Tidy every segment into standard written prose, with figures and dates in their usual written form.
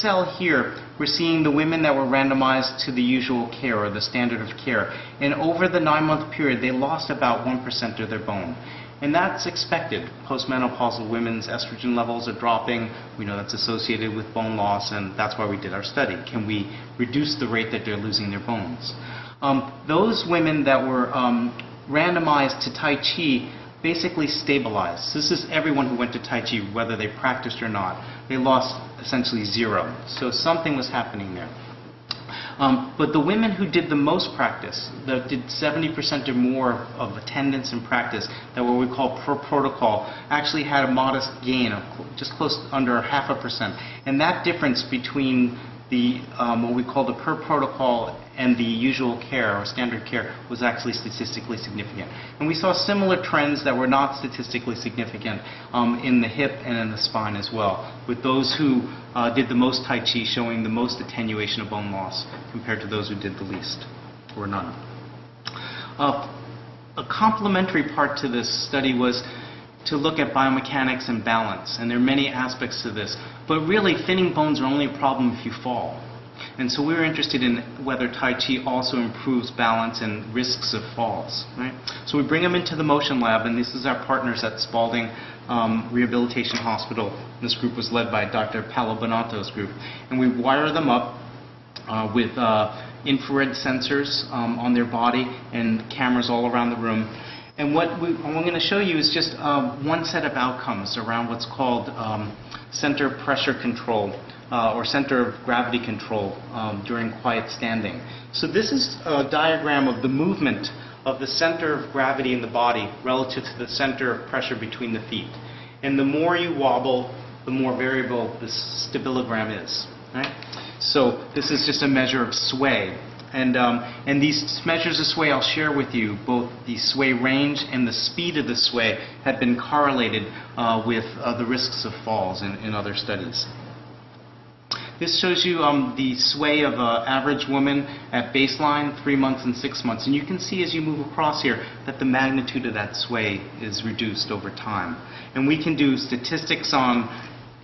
cell here, we're seeing the women that were randomized to the usual care or the standard of care. And over the 9-month period, they lost about 1% of their bone. And that's expected. Postmenopausal women's estrogen levels are dropping. We know that's associated with bone loss, and that's why we did our study. Can we reduce the rate that they're losing their bones? Those women that were randomized to Tai Chi basically stabilized. This is everyone who went to Tai Chi, whether they practiced or not. They lost essentially 0. So something was happening there. But the women who did the most practice, that did 70% or more of attendance and practice, that what we call per protocol, actually had a modest gain of just close under 0.5%. And that difference between the what we call the per protocol and the usual care or standard care was actually statistically significant. And we saw similar trends that were not statistically significant in the hip and in the spine as well, with those who did the most Tai Chi showing the most attenuation of bone loss compared to those who did the least, or none. A complementary part to this study was to look at biomechanics and balance, and there are many aspects to this, but really thinning bones are only a problem if you fall. And so we were interested in whether Tai Chi also improves balance and risks of falls. Right? So we bring them into the motion lab, and this is our partners at Spalding Rehabilitation Hospital. This group was led by Dr. Paolo Bonato's group. And we wire them up with infrared sensors on their body and cameras all around the room. And what I'm going to show you is just one set of outcomes around what's called center pressure control or center of gravity control during quiet standing. So this is a diagram of the movement of the center of gravity in the body relative to the center of pressure between the feet. And the more you wobble, the more variable the stabilogram is. Right? So this is just a measure of sway. And these measures of sway I'll share with you, both the sway range and the speed of the sway have been correlated with the risks of falls in other studies. This shows you the sway of an average woman at baseline, 3 months and 6 months. And you can see as you move across here that the magnitude of that sway is reduced over time. And we can do statistics on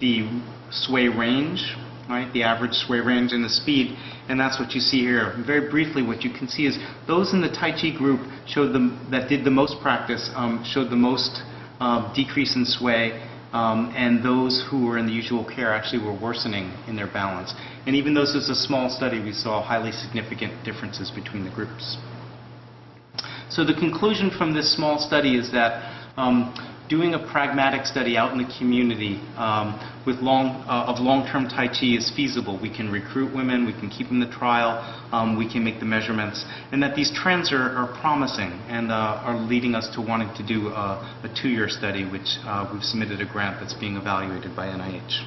the sway range, right, the average sway range and the speed, and that's what you see here. Very briefly, what you can see is those in the Tai Chi group showed that did the most practice showed the most decrease in sway, and those who were in the usual care actually were worsening in their balance. And even though this is a small study, we saw highly significant differences between the groups. So the conclusion from this small study is that doing a pragmatic study out in the community with long-term Tai Chi is feasible. We can recruit women, we can keep them in the trial, we can make the measurements, and that these trends are promising and are leading us to wanting to do a 2-year study, which we've submitted a grant that's being evaluated by NIH.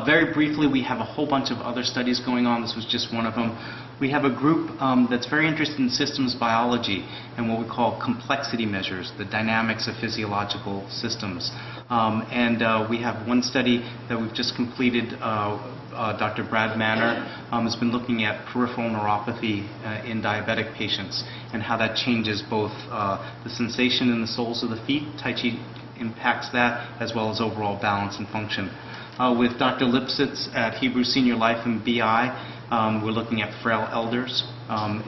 Very briefly, we have a whole bunch of other studies going on. This was just one of them. We have a group that's very interested in systems biology and what we call complexity measures, the dynamics of physiological systems. We have one study that we've just completed. Dr. Brad Manner has been looking at peripheral neuropathy in diabetic patients and how that changes both the sensation in the soles of the feet. Tai Chi impacts that, as well as overall balance and function. With Dr. Lipsitz at Hebrew Senior Life and BI, we're looking at frail elders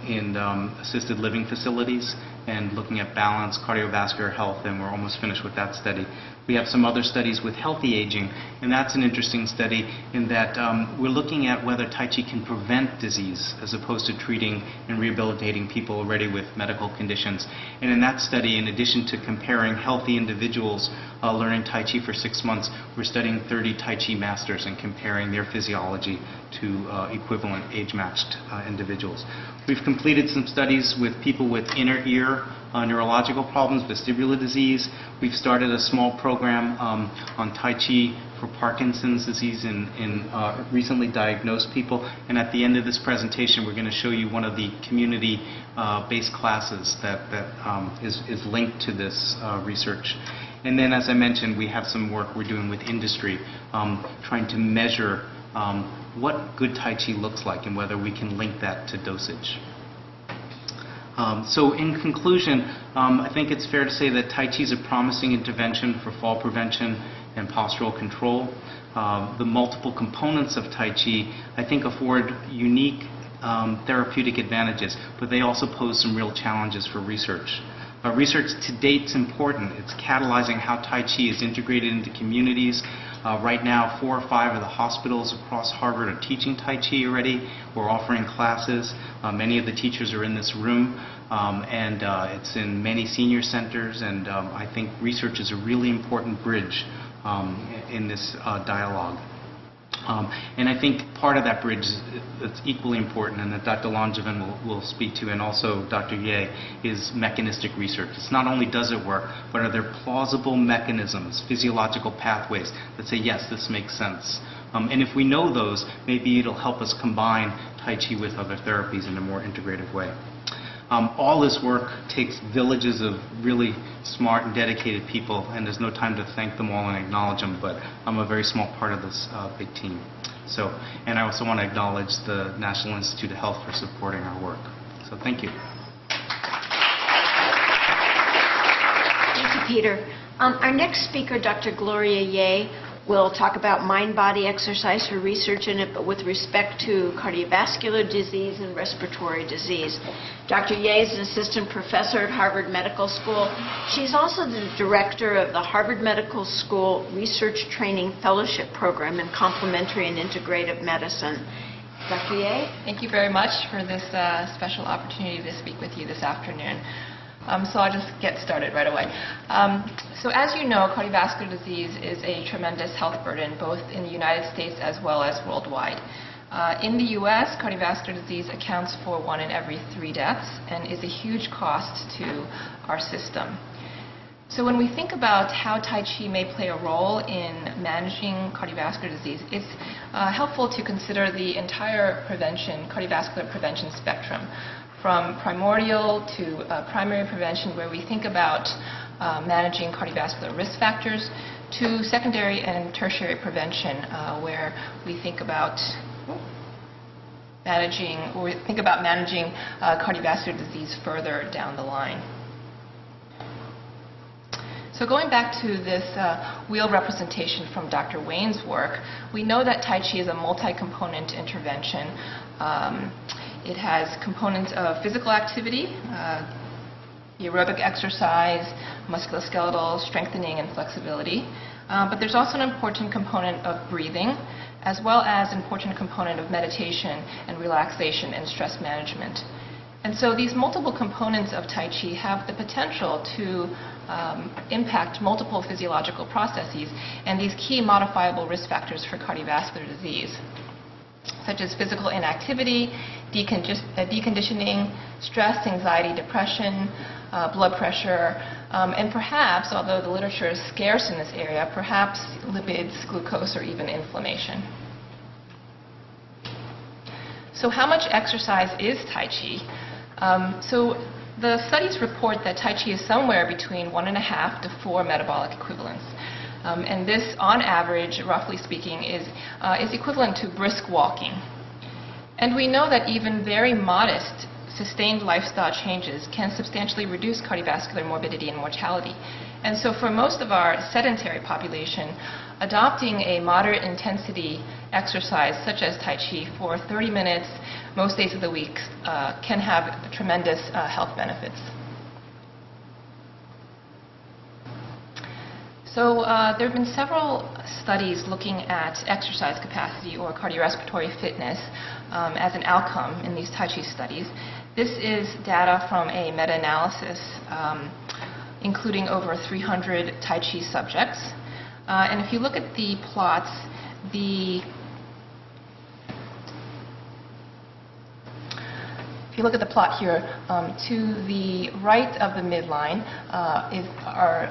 in assisted living facilities and looking at balance, cardiovascular health, and we're almost finished with that study. We have some other studies with healthy aging, and that's an interesting study in that we're looking at whether Tai Chi can prevent disease as opposed to treating and rehabilitating people already with medical conditions. And in that study, in addition to comparing healthy individuals learning Tai Chi for 6 months, we're studying 30 Tai Chi masters and comparing their physiology to equivalent age-matched individuals. We've completed some studies with people with inner ear neurological problems, vestibular disease. We've started a small program on Tai Chi for Parkinson's disease in recently diagnosed people. And at the end of this presentation, we're going to show you one of the community-based classes that is linked to this research. And then, as I mentioned, we have some work we're doing with industry, trying to measure what good Tai Chi looks like and whether we can link that to dosage. So in conclusion, I think it's fair to say that Tai Chi is a promising intervention for fall prevention and postural control. the multiple components of Tai Chi, I think afford unique therapeutic advantages, but they also pose some real challenges for research. Research to date is important. It's catalyzing how Tai Chi is integrated into communities. Right now, 4 or 5 of the hospitals across Harvard are teaching Tai Chi already. We're offering classes. Many of the teachers are in this room, and it's in many senior centers, and I think research is a really important bridge in this dialogue. And I think part of that bridge that's equally important, and that Dr. Langevin will speak to, and also Dr. Ye, is mechanistic research. It's not only does it work, but are there plausible mechanisms, physiological pathways that say, yes, this makes sense. And if we know those, maybe it'll help us combine Tai Chi with other therapies in a more integrative way. All this work takes villages of really smart and dedicated people, and there's no time to thank them all and acknowledge them, but I'm a very small part of this big team. So, and I also want to acknowledge the National Institute of Health for supporting our work. So thank you. Thank you, Peter. Our next speaker, Dr. Gloria Ye, will talk about mind-body exercise for research in it, but with respect to cardiovascular disease and respiratory disease. Dr. Ye is an assistant professor at Harvard Medical School. She's also the director of the Harvard Medical School Research Training Fellowship Program in Complementary and Integrative Medicine. Dr. Ye? Thank you very much for this special opportunity to speak with you this afternoon. So I'll just get started right away. So as you know, cardiovascular disease is a tremendous health burden, both in the United States as well as worldwide. In the U.S., cardiovascular disease accounts for 1 in every 3 deaths and is a huge cost to our system. So when we think about how Tai Chi may play a role in managing cardiovascular disease, it's helpful to consider the entire cardiovascular prevention spectrum, from primordial to primary prevention, where we think about managing cardiovascular risk factors, to secondary and tertiary prevention, where we think about managing cardiovascular disease further down the line. So going back to this wheel representation from Dr. Wayne's work, we know that Tai Chi is a multi-component intervention. It has components of physical activity, aerobic exercise, musculoskeletal strengthening and flexibility. But there's also an important component of breathing, as well as an important component of meditation and relaxation and stress management. And so these multiple components of Tai Chi have the potential to impact multiple physiological processes and these key modifiable risk factors for cardiovascular disease, such as physical inactivity, deconditioning, stress, anxiety, depression, blood pressure, and perhaps, although the literature is scarce in this area, perhaps lipids, glucose, or even inflammation. So how much exercise is Tai Chi? So the studies report that Tai Chi is somewhere between 1.5 to 4 metabolic equivalents. And this, on average, roughly speaking, is equivalent to brisk walking. And we know that even very modest, sustained lifestyle changes can substantially reduce cardiovascular morbidity and mortality. And so for most of our sedentary population, adopting a moderate intensity exercise such as Tai Chi for 30 minutes most days of the week can have tremendous health benefits. So there have been several studies looking at exercise capacity or cardiorespiratory fitness as an outcome in these Tai Chi studies. This is data from a meta-analysis including over 300 Tai Chi subjects. And if you look at the plots, if you look at the plot here, to the right of the midline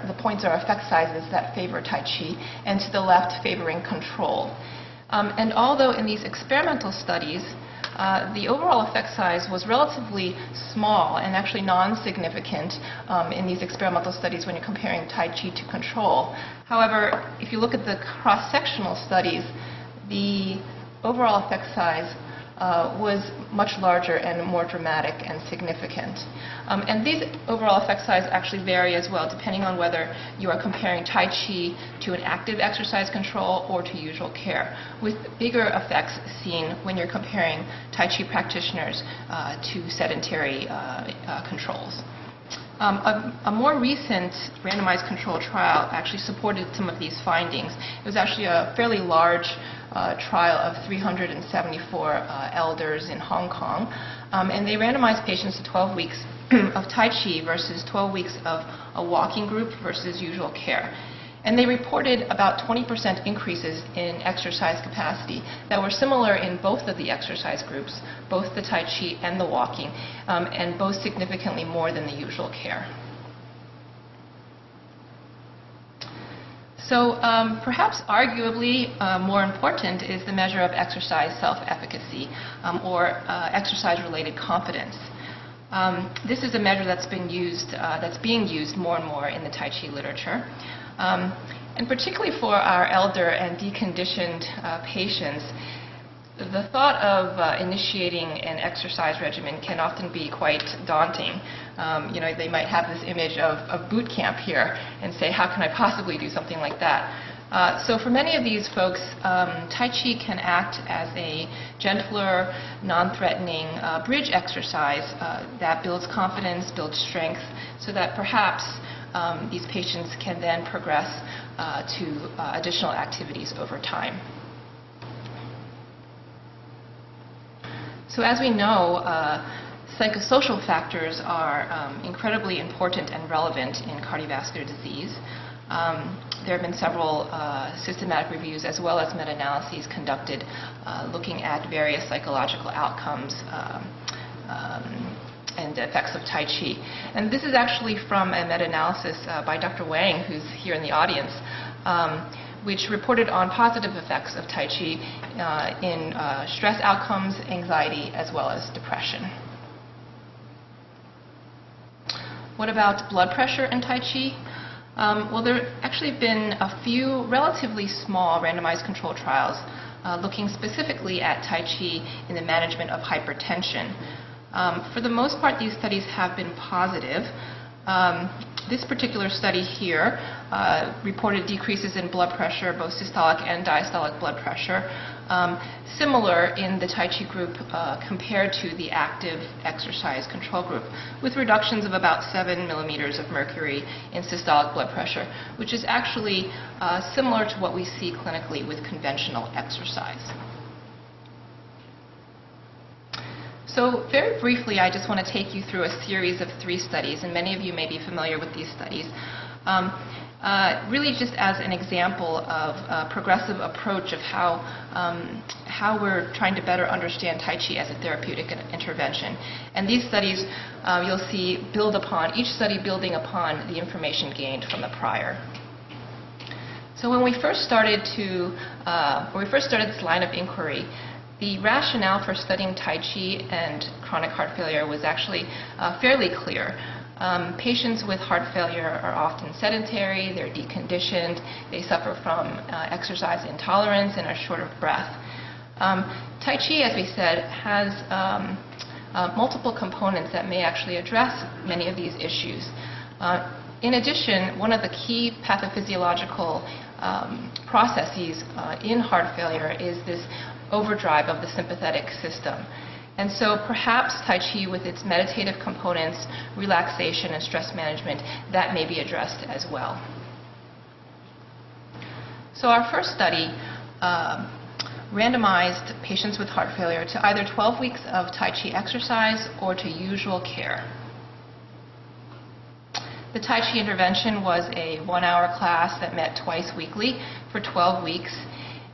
the points are effect sizes that favor Tai Chi, and to the left favoring control. And although in these experimental studies, the overall effect size was relatively small and actually non-significant in these experimental studies when you're comparing Tai Chi to control. However, if you look at the cross-sectional studies, the overall effect size was much larger and more dramatic and significant. And these overall effect sizes actually vary as well, depending on whether you are comparing Tai Chi to an active exercise control or to usual care, with bigger effects seen when you're comparing Tai Chi practitioners to sedentary controls. A more recent randomized control trial actually supported some of these findings. It was actually a fairly large trial of 374 elders in Hong Kong, and they randomized patients to 12 weeks of Tai Chi versus 12 weeks of a walking group versus usual care. And they reported about 20% increases in exercise capacity that were similar in both of the exercise groups, both the Tai Chi and the walking, and both significantly more than the usual care. So perhaps arguably more important is the measure of exercise self-efficacy, or exercise-related confidence. This is a measure that's being used more and more in the Tai Chi literature. And particularly for our elder and deconditioned patients, the thought of initiating an exercise regimen can often be quite daunting. They might have this image of boot camp here and say, how can I possibly do something like that? So for many of these folks, Tai Chi can act as a gentler, non-threatening bridge exercise that builds confidence, builds strength, so that perhaps these patients can then progress to additional activities over time. So as we know, psychosocial factors are incredibly important and relevant in cardiovascular disease. There have been several systematic reviews as well as meta-analyses conducted looking at various psychological outcomes and the effects of Tai Chi. And this is actually from a meta-analysis by Dr. Wang, who's here in the audience, which reported on positive effects of Tai Chi in stress outcomes, anxiety, as well as depression. What about blood pressure in Tai Chi? Well, there have actually been a few relatively small randomized control trials looking specifically at Tai Chi in the management of hypertension. For the most part, these studies have been positive. This particular study here reported decreases in blood pressure, both systolic and diastolic blood pressure, similar in the Tai Chi group compared to the active exercise control group, with reductions of about 7 millimeters of mercury in systolic blood pressure, which is actually similar to what we see clinically with conventional exercise. So very briefly, I just want to take you through a series of 3 studies, and many of you may be familiar with these studies, really just as an example of a progressive approach of how we're trying to better understand Tai Chi as a therapeutic intervention. And these studies, you'll see, each study building upon the information gained from the prior. So when we first started this line of inquiry, the rationale for studying Tai Chi and chronic heart failure was actually fairly clear. Patients with heart failure are often sedentary, they're deconditioned, they suffer from exercise intolerance and are short of breath. Tai Chi, as we said, has multiple components that may actually address many of these issues. In addition, one of the key pathophysiological processes in heart failure is this overdrive of the sympathetic system. And so perhaps Tai Chi, with its meditative components, relaxation and stress management, that may be addressed as well. So our first study randomized patients with heart failure to either 12 weeks of Tai Chi exercise or to usual care. The Tai Chi intervention was a 1-hour class that met twice weekly for 12 weeks.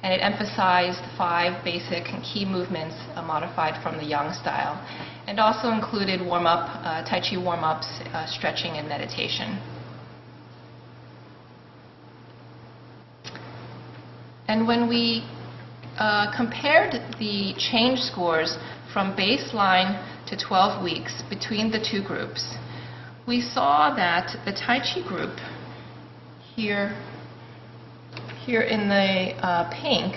And it emphasized 5 basic and key movements modified from the Yang style, and also included Tai Chi warm-ups, stretching, and meditation. And when we compared the change scores from baseline to 12 weeks between the 2 groups, we saw that the Tai Chi group here in the pink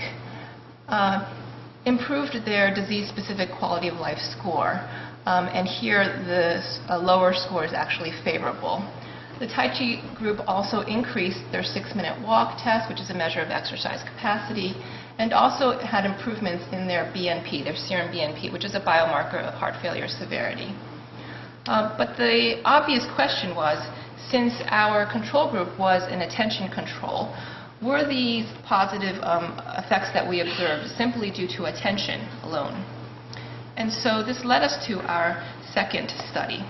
improved their disease-specific quality of life score. And here, the lower score is actually favorable. The Tai Chi group also increased their 6-minute walk test, which is a measure of exercise capacity, and also had improvements in their BNP, their serum BNP, which is a biomarker of heart failure severity. But the obvious question was, since our control group was an attention control, were these positive effects that we observed simply due to attention alone? And so this led us to our second study.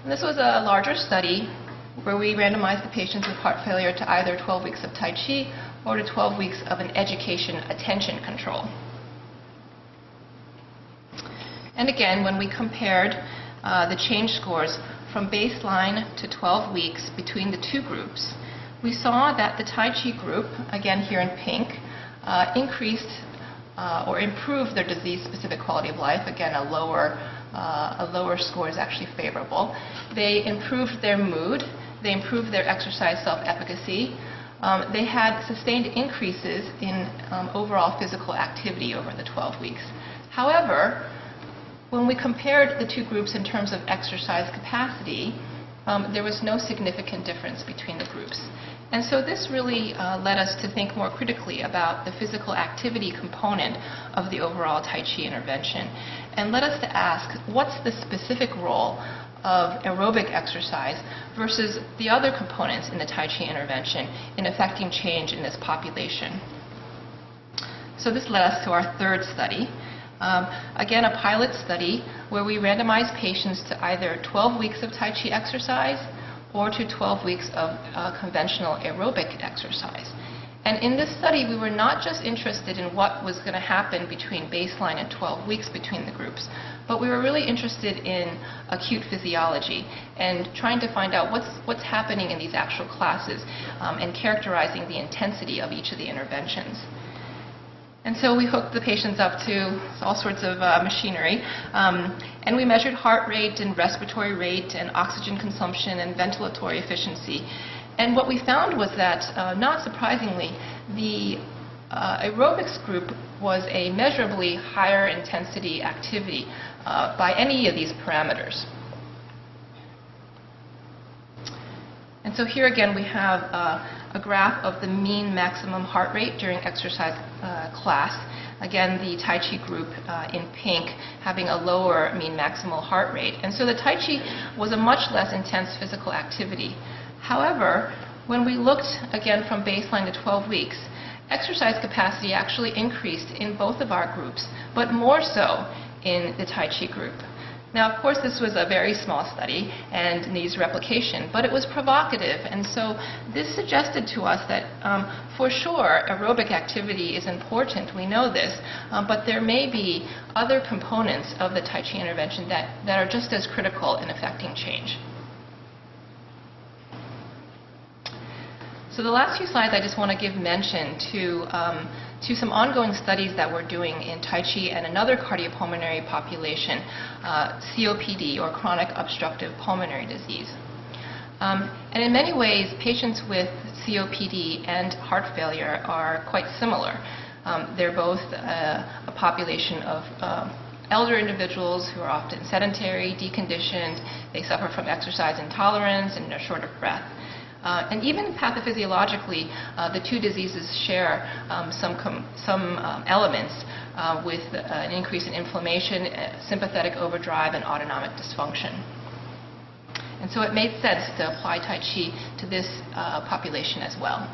And this was a larger study where we randomized the patients with heart failure to either 12 weeks of Tai Chi or to 12 weeks of an education attention control. And again, when we compared the change scores from baseline to 12 weeks between the two groups, we saw that the Tai Chi group, again here in pink, increased or improved their disease-specific quality of life. Again, a lower score is actually favorable. They improved their mood. They improved their exercise self-efficacy. They had sustained increases in overall physical activity over the 12 weeks. However, when we compared the two groups in terms of exercise capacity, there was no significant difference between the groups. And so this really led us to think more critically about the physical activity component of the overall Tai Chi intervention, and led us to ask, what's the specific role of aerobic exercise versus the other components in the Tai Chi intervention in affecting change in this population? So this led us to our third study. Again, a pilot study where we randomized patients to either 12 weeks of Tai Chi exercise or to 12 weeks of conventional aerobic exercise. And in this study, we were not just interested in what was going to happen between baseline and 12 weeks between the groups, but we were really interested in acute physiology and trying to find out what's happening in these actual classes and characterizing the intensity of each of the interventions. And so we hooked the patients up to all sorts of machinery, and we measured heart rate and respiratory rate and oxygen consumption and ventilatory efficiency. And what we found was that, not surprisingly, the aerobics group was a measurably higher intensity activity by any of these parameters. And so here again we have a graph of the mean maximum heart rate during exercise class. Again, the Tai Chi group in pink having a lower mean maximal heart rate. And so the Tai Chi was a much less intense physical activity. However, when we looked again from baseline to 12 weeks, exercise capacity actually increased in both of our groups, but more so in the Tai Chi group. Now, of course, this was a very small study and needs replication, but it was provocative, and so this suggested to us that for sure aerobic activity is important, we know this, but there may be other components of the Tai Chi intervention that are just as critical in affecting change. So the last few slides I just want to give mention to some ongoing studies that we're doing in Tai Chi and another cardiopulmonary population, COPD, or chronic obstructive pulmonary disease. And in many ways, patients with COPD and heart failure are quite similar. They're both a population of elder individuals who are often sedentary, deconditioned, they suffer from exercise intolerance, and are short of breath. And even pathophysiologically, the two diseases share some elements with an increase in inflammation, sympathetic overdrive, and autonomic dysfunction. And so it made sense to apply Tai Chi to this population as well.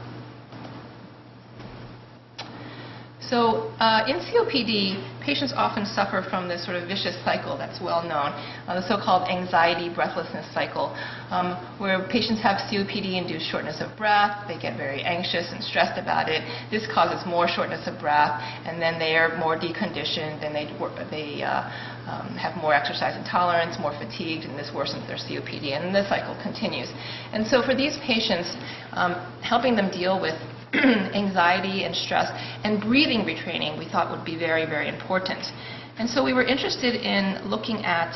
So in COPD, patients often suffer from this sort of vicious cycle that's well known, the so-called anxiety breathlessness cycle, where patients have COPD-induced shortness of breath, they get very anxious and stressed about it. This causes more shortness of breath, and then they are more deconditioned, and they have more exercise intolerance, more fatigued, and this worsens their COPD, and the cycle continues. And so for these patients, helping them deal with anxiety and stress and breathing retraining we thought would be very, very important. And so we were interested in looking at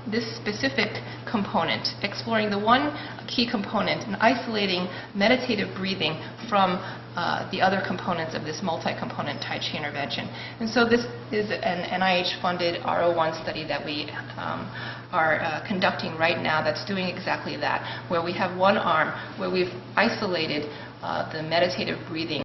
this specific component, exploring the one key component and isolating meditative breathing from the other components of this multi-component Tai Chi intervention. And so this is an NIH-funded R01 study that we are conducting right now that's doing exactly that, where we have one arm where we've isolated the meditative breathing